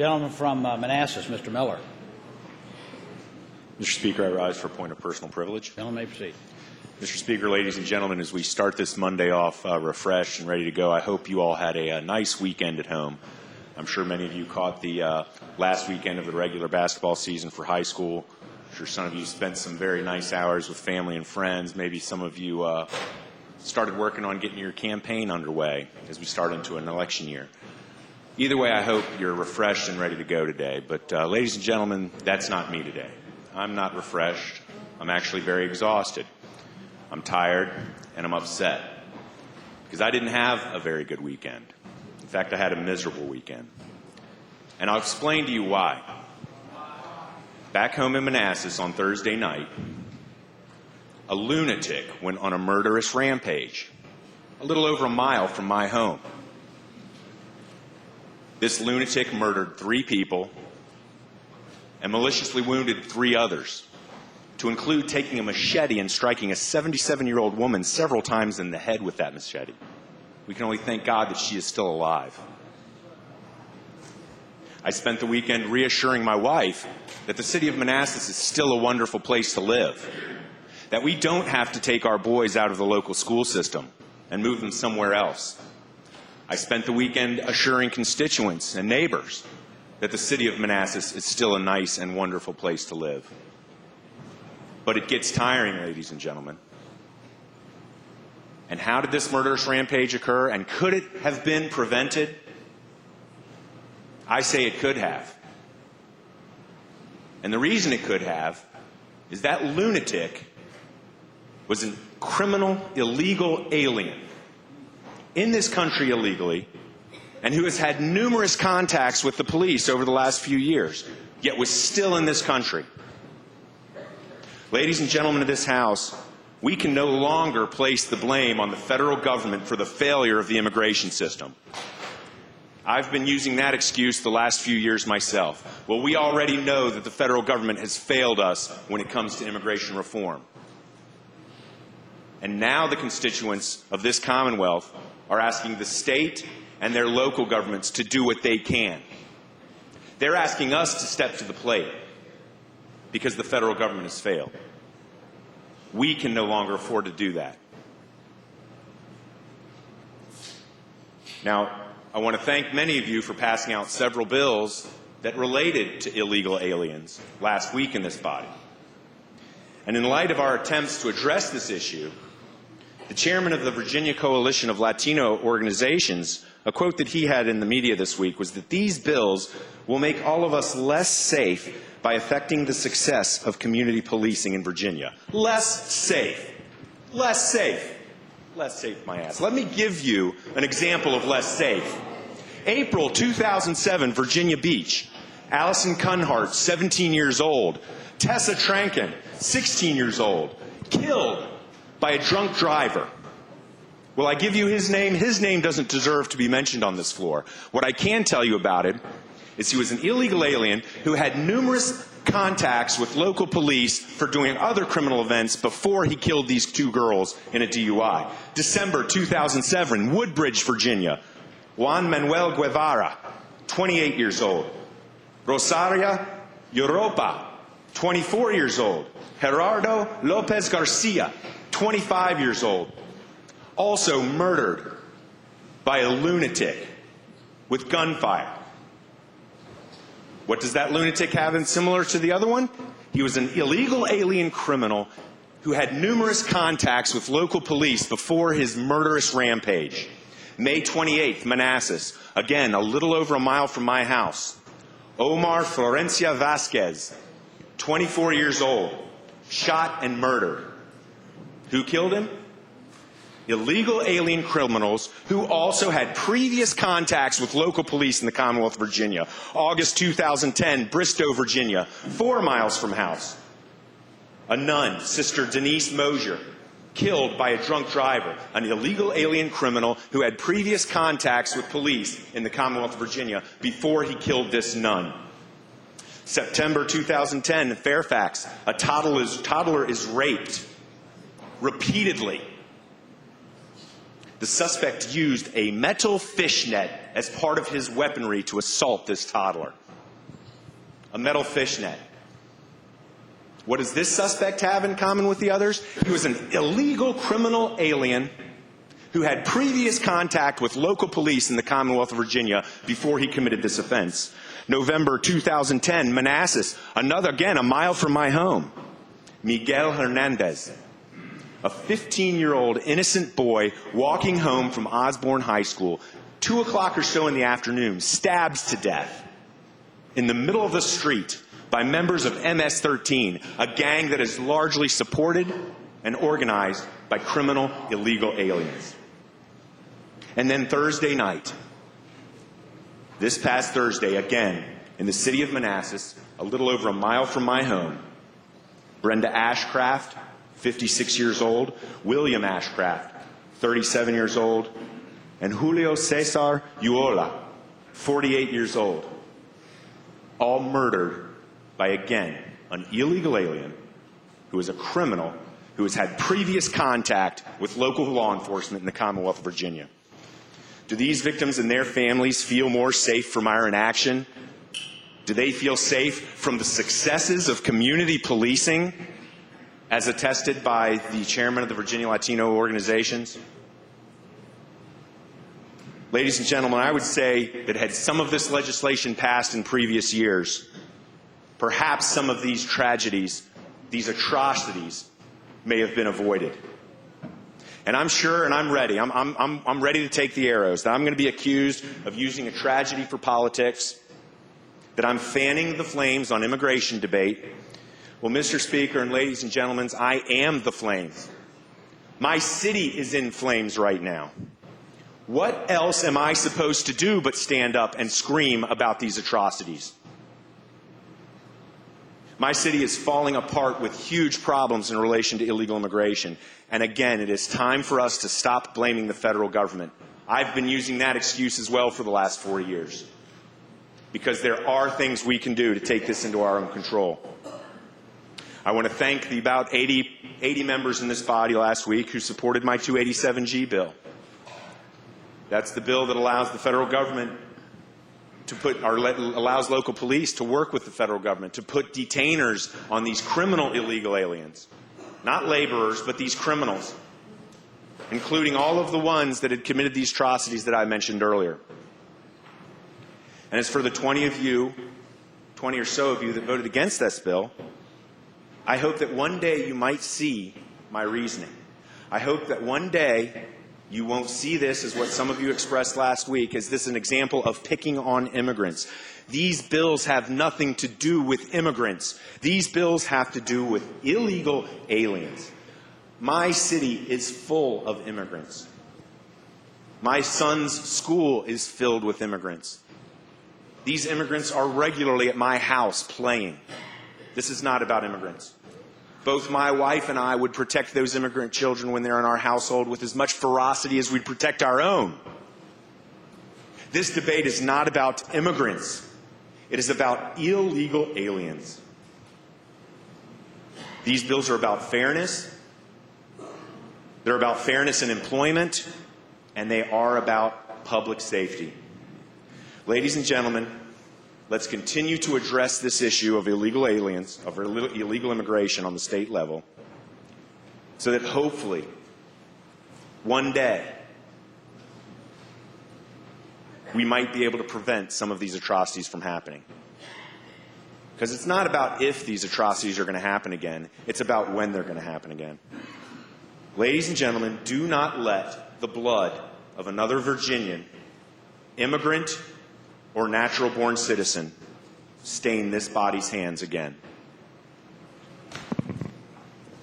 Gentleman from Manassas, Mr. Miller. Mr. Speaker, I rise for a point of personal privilege. Gentleman may proceed. Mr. Speaker, ladies and gentlemen, as we start this Monday off refreshed and ready to go, I hope you all had a nice weekend at home. I'm sure many of you caught the last weekend of the regular basketball season for high school. I'm sure some of you spent some very nice hours with family and friends. Maybe some of you started working on getting your campaign underway as we start into an election year. Either way, I hope you're refreshed and ready to go today. But ladies and gentlemen, that's not me today. I'm not refreshed. I'm actually very exhausted. I'm tired and I'm upset because I didn't have a very good weekend. In fact, I had a miserable weekend. And I'll explain to you why. Back home in Manassas on Thursday night, a lunatic went on a murderous rampage a little over a mile from my home. This lunatic murdered 3 people and maliciously wounded 3 others, to include taking a machete and striking a 77-year-old woman several times in the head with that machete. We can only thank God that she is still alive. I spent the weekend reassuring my wife that the city of Manassas is still a wonderful place to live, that we don't have to take our boys out of the local school system and move them somewhere else. I spent the weekend assuring constituents and neighbors that the city of Manassas is still a nice and wonderful place to live. But it gets tiring, ladies and gentlemen. And how did this murderous rampage occur? And could it have been prevented? I say it could have. And the reason it could have is that lunatic was a criminal, illegal alien in this country illegally, and who has had numerous contacts with the police over the last few years, yet was still in this country. Ladies and gentlemen of this House, we can no longer place the blame on the federal government for the failure of the immigration system. I've been using that excuse the last few years myself. Well, we already know that the federal government has failed us when it comes to immigration reform. And now the constituents of this Commonwealth are asking the state and their local governments to do what they can. They're asking us to step to the plate because the federal government has failed. We can no longer afford to do that. Now, I want to thank many of you for passing out several bills that related to illegal aliens last week in this body. And in light of our attempts to address this issue, the chairman of the Virginia Coalition of Latino Organizations, a quote that he had in the media this week was that these bills will make all of us less safe by affecting the success of community policing in Virginia. Less safe. Less safe. Less safe, my ass. Let me give you an example of less safe. April 2007, Virginia Beach. Allison Cunhart, 17 years old. Tessa Tranken, 16 years old. Killed by a drunk driver. Will I give you his name? His name doesn't deserve to be mentioned on this floor. What I can tell you about it is he was an illegal alien who had numerous contacts with local police for doing other criminal events before he killed these 2 girls in a DUI. December 2007, Woodbridge, Virginia. Juan Manuel Guevara, 28 years old. Rosaria Europa, 24 years old. Gerardo Lopez Garcia, 25 years old. Also murdered by a lunatic with gunfire. What does that lunatic have in similar to the other one? He was an illegal alien criminal who had numerous contacts with local police before his murderous rampage. May 28th, Manassas. Again, a little over a mile from my house. Omar Florencia Vasquez, 24 years old, shot and murdered. Who killed him? Illegal alien criminals who also had previous contacts with local police in the Commonwealth of Virginia. August 2010, Bristow, Virginia, 4 miles from house. A nun, Sister Denise Mosier, killed by a drunk driver, an illegal alien criminal who had previous contacts with police in the Commonwealth of Virginia before he killed this nun. September 2010, Fairfax, a toddler is raped repeatedly. The suspect used a metal fishnet as part of his weaponry to assault this toddler. a metal fishnet. What does this suspect have in common with the others? He was an illegal criminal alien who had previous contact with local police in the Commonwealth of Virginia before he committed this offense. November 2010, Manassas, again, a mile from my home. Miguel Hernandez, a 15-year-old innocent boy walking home from Osborne High School, 2 o'clock or so in the afternoon, stabs to death in the middle of the street by members of MS-13, a gang that is largely supported and organized by criminal illegal aliens. And then Thursday night, this past Thursday, again, in the city of Manassas, a little over a mile from my home, Brenda Ashcraft, 56 years old, William Ashcraft, 37 years old, and Julio Cesar Uola, 48 years old, all murdered by, again, an illegal alien who is a criminal who has had previous contact with local law enforcement in the Commonwealth of Virginia. Do these victims and their families feel more safe from our inaction? Do they feel safe from the successes of community policing, as attested by the chairman of the Virginia Latino organizations? Ladies and gentlemen, I would say that had some of this legislation passed in previous years, perhaps some of these tragedies, these atrocities, may have been avoided. And I'm sure, and I'm ready. I'm ready to take the arrows. That I'm going to be accused of using a tragedy for politics, that I'm fanning the flames on immigration debate. Well, Mr. Speaker and ladies and gentlemen, I am the flames. My city is in flames right now. What else am I supposed to do but stand up and scream about these atrocities? My city is falling apart with huge problems in relation to illegal immigration. And again, it is time for us to stop blaming the federal government. I've been using that excuse as well for the last 4 years, because there are things we can do to take this into our own control. I want to thank the about 80 members in this body last week who supported my 287G bill. That's the bill that allows the federal government allows local police to work with the federal government to put detainers on these criminal illegal aliens. Not laborers, but these criminals, including all of the ones that had committed these atrocities that I mentioned earlier. And as for the 20 or so of you that voted against this bill, I hope that one day you might see my reasoning. I hope that one day you won't see this as what some of you expressed last week, as this an example of picking on immigrants. These bills have nothing to do with immigrants. These bills have to do with illegal aliens. My city is full of immigrants. My son's school is filled with immigrants. These immigrants are regularly at my house playing. This is not about immigrants. Both my wife and I would protect those immigrant children when they're in our household with as much ferocity as we'd protect our own. This debate is not about immigrants. It is about illegal aliens. These bills are about fairness. They're about fairness in employment, and they are about public safety. Ladies and gentlemen, let's continue to address this issue of illegal aliens, of illegal immigration on the state level, so that hopefully one day we might be able to prevent some of these atrocities from happening. Because it's not about if these atrocities are going to happen again, it's about when they're going to happen again. Ladies and gentlemen, do not let the blood of another Virginian, immigrant, or natural-born citizen stain this body's hands again.